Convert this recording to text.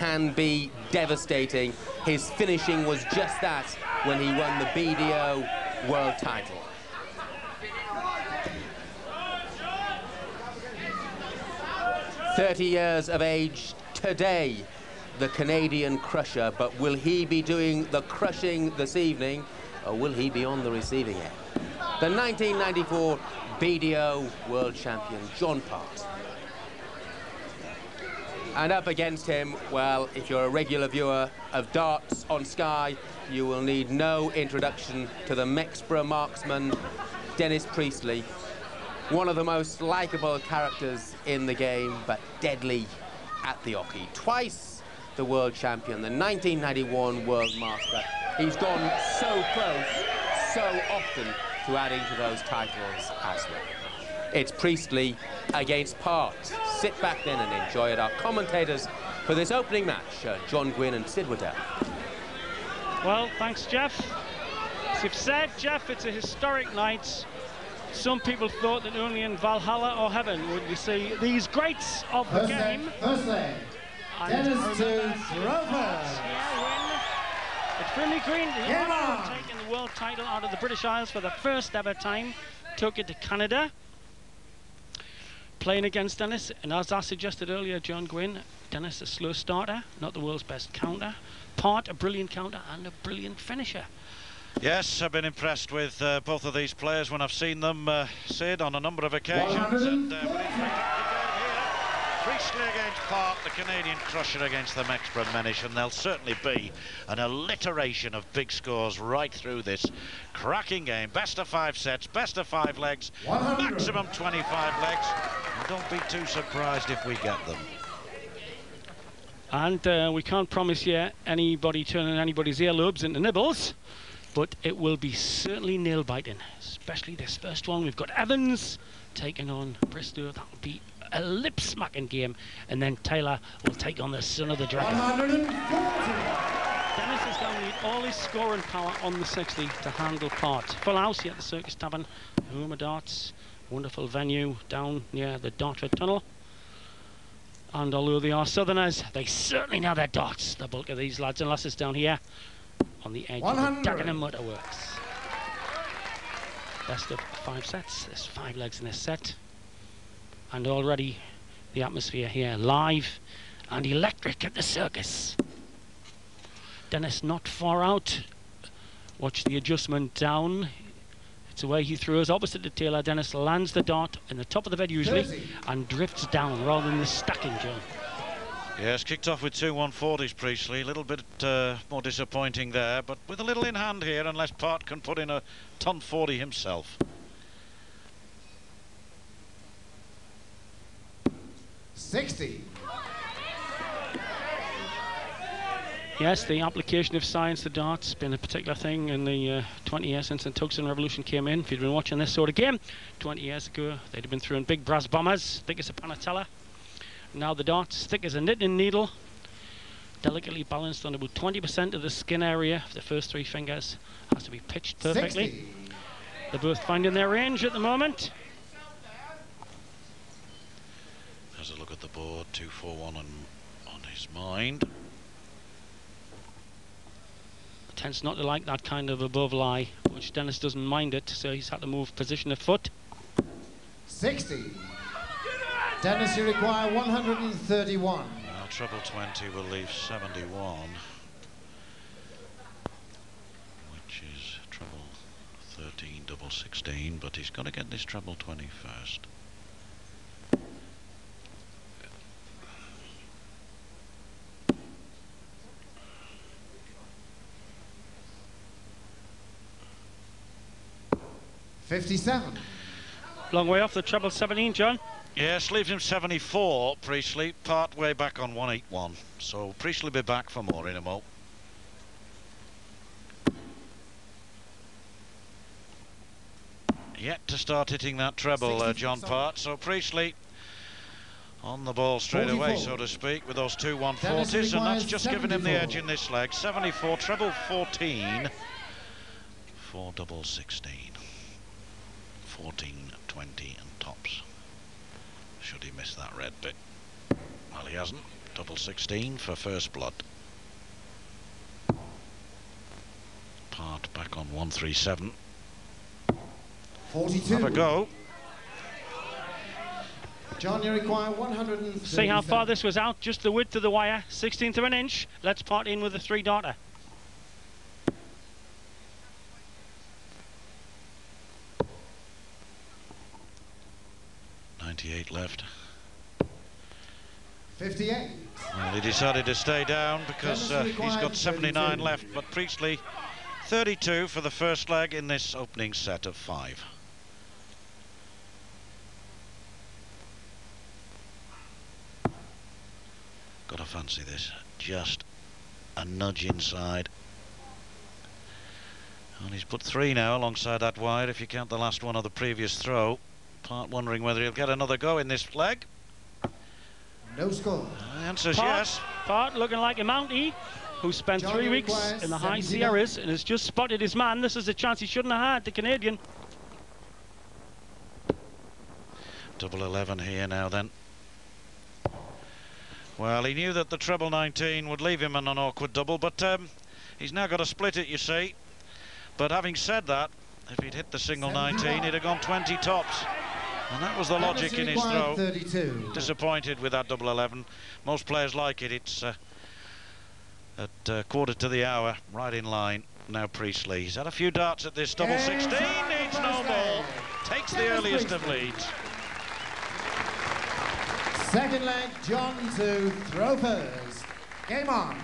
can be devastating. His finishing was just that when he won the BDO world title. "30 years of age today, the Canadian crusher, but will he be doing the crushing this evening, or will he be on the receiving end?" The 1994 BDO world champion, John Part. And up against him, well, if you're a regular viewer of darts on Sky, you will need no introduction to the Mexborough marksman, Dennis Priestley. One of the most likeable characters in the game, but deadly at the hockey. Twice the world champion, the 1991 world master. He's gone so close, so often, to adding to those titles as well. It's Priestley against Part. Sit back then and enjoy it. Our commentators for this opening match, John Gwynn and Sid Waddell. Well, thanks, Jeff. As you've said, Jeff, it's a historic night. Some people thought that only in Valhalla or heaven would we see these greats of the game. Firstly, Dennis to Rover. At Frimley Green, the honour of taking the world title out of the British Isles for the first ever time, took it to Canada. Playing against Dennis, and as I suggested earlier, John Gwynn, Dennis a slow starter, not the world's best counter. Part a brilliant counter and a brilliant finisher. Yes, I've been impressed with both of these players when I've seen them, Sid, on a number of occasions. And Priestley against Part, the Canadian crusher against the Mexborough Menish, and there'll certainly be an alliteration of big scores right through this cracking game. Best of 5 sets, best of 5 legs, maximum 25 legs. And don't be too surprised if we get them. And we can't promise yet anybody turning anybody's earlobes into nibbles, but it will be certainly nail-biting, especially this first one. We've got Evans taking on Bristow. That'll be a lip-smacking game, and then Taylor will take on the son of the dragon. 140. Dennis is going to need all his scoring power on the 60 to handle Part. Full house here at the Circus Tavern, home of darts, wonderful venue down near the Dartford Tunnel. And although they are southerners, they certainly know their darts, the bulk of these lads and lasses down here on the edge 100. Of the Dagenham Motorworks. Best of 5 sets. There's 5 legs in this set. And already the atmosphere here live and electric at the circus. Dennis not far out. Watch the adjustment down. It's away he throws opposite to Taylor. Dennis lands the dart in the top of the bed usually and drifts down rather than the stacking, John. Yes, kicked off with 2 140s, Priestley. A little bit more disappointing there, but with a little in hand here, unless Part can put in a ton 40 himself. 60. Yes, the application of science to darts has been a particular thing in the 20 years since the Tuxton Revolution came in. If you'd been watching this sort of game 20 years ago, they'd have been throwing big brass bombers, thick as a panatella. Now the darts, thick as a knitting needle, delicately balanced on about 20% of the skin area of the first 3 fingers. Has to be pitched perfectly. 60. They're both finding their range at the moment. Has a look at the board, 2-4-1 on his mind. Tends not to like that kind of above lie, which Dennis doesn't mind it, so he's had to move position of foot. 60. Dennis, you require 131. Well, treble 20 will leave 71, which is treble 13, double 16, but he's got to get this treble 20 first. $57. Long way off the treble 17, John. Yes, leaves him 74, Priestley, part way back on 181. So Priestley will be back for more in a mo. Yet to start hitting that treble, John Part. So Priestley on the ball straight 44. away, so to speak, with those 2 140s, and that's just given him the edge in this leg. 74, treble 14, 4 double 16, 14, 20 and tops. Should he miss that red bit? Well, he hasn't. Double 16 for first blood. Part back on 137. 42. Have a go. John, you require 137. See how far this was out, just the width of the wire, 16th of an inch. Let's part in with a 3-darter. .98 left. 58. Well, he decided to stay down because he's got 79 32. left, but Priestley 32 for the first leg in this opening set of 5. Gotta fancy this, just a nudge inside. And he's put 3 now alongside that wide, if you count the last one of the previous throw. Part wondering whether he'll get another go in this leg. No score. The answer's yes. Part looking like a Mountie who spent John 3 weeks requires in the high 79. Sierras and has just spotted his man. This is a chance he shouldn't have had, the Canadian. Double 11 here now then. Well, he knew that the treble 19 would leave him in an awkward double, but he's now got to split it, you see. But having said that, if he'd hit the single 19, he'd have gone 20 tops. And that was the logic in his throw. 32. Disappointed with that double 11. Most players like it. It's at quarter to the hour, right in line. Now Priestley. He's had a few darts at this double 16. Needs no more. Takes the earliest of leads. Second leg, John to throw first. Game on.